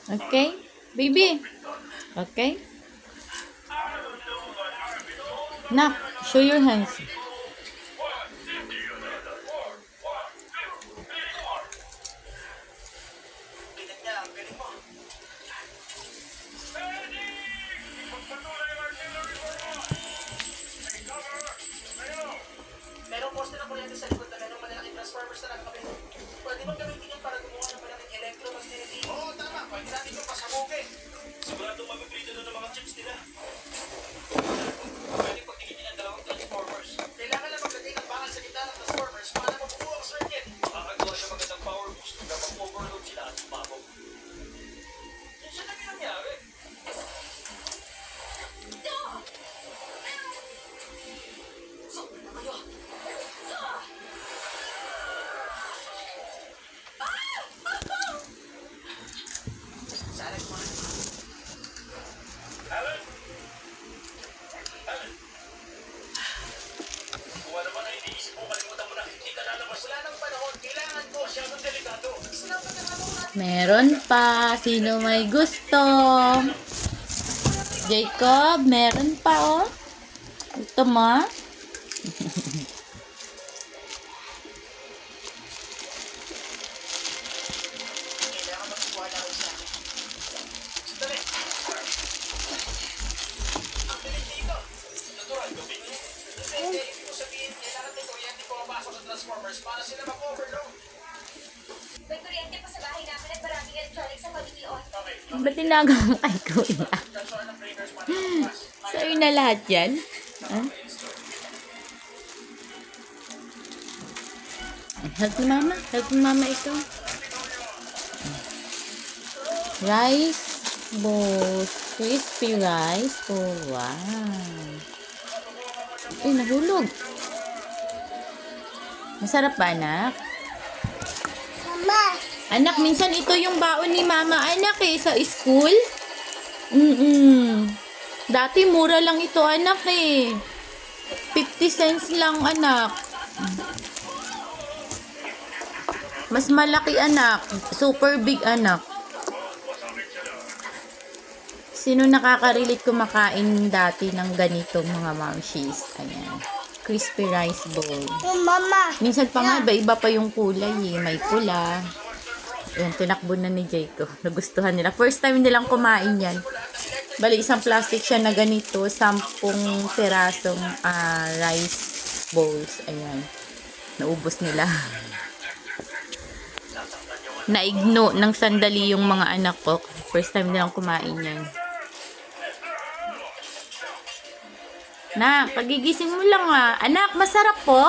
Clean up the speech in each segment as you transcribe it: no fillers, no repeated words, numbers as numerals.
Okay? Baby. Okay? Nak, show your hands. Merong poste na kuryente sa likod na merong malalaking transformers na nakakabit. Pwede bang gamitin yun para gumawa ng malaking electromagnetic? Oo, tama. Pwede natin yung pasabugin. Siguradong mabibrito na ng mga chips nila. Pwede pagtingin ang dalawang transformers. Kailangan lang maglagay ng bakal sa gitna ng transformers para mabubuo ang circuit. Makakagawa siya magandang power boost kapag overload sila at sumabog. Yan siya na nangyari. Meron pa. Sino may gusto? Jacob, meron pa, oh. Ito mo. Para sila mag-overload. May kuryente pa sa bahay namin at maraming electronics sa pamilyon. Ba't tinagaw mo kay Kuya? Sa'yo na lahat yan? Huh? Help ni Mama. Help ni Mama ito. Rice balls. Crispy rice. Oh, wow. Ay, nahulog. Masarap ba, anak? Mama! Anak, minsan ito yung baon ni Mama, anak, sa school. Dati, mura lang ito, anak, 50 cents lang, anak. Mas malaki, anak. Super big, anak. Sino nakaka-relate kumakain dati ng ganito, mga mamshies? Ayan. Crispy rice bowl. Mama! Minsan pa nga, iba pa yung kulay, May pula. Ayan, tinakbo na ni Jacob. Nagustuhan nila. First time nilang kumain yan. Bali, isang plastic siya na ganito. 10 pirasong rice bowls. Ayan. Naubos nila. Naigno ng sandali yung mga anak ko. First time nilang kumain yan. Na, pagigising mo lang Anak, masarap po.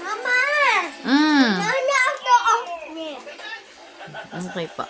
Mama! Mm. Ano ako? Okay pa.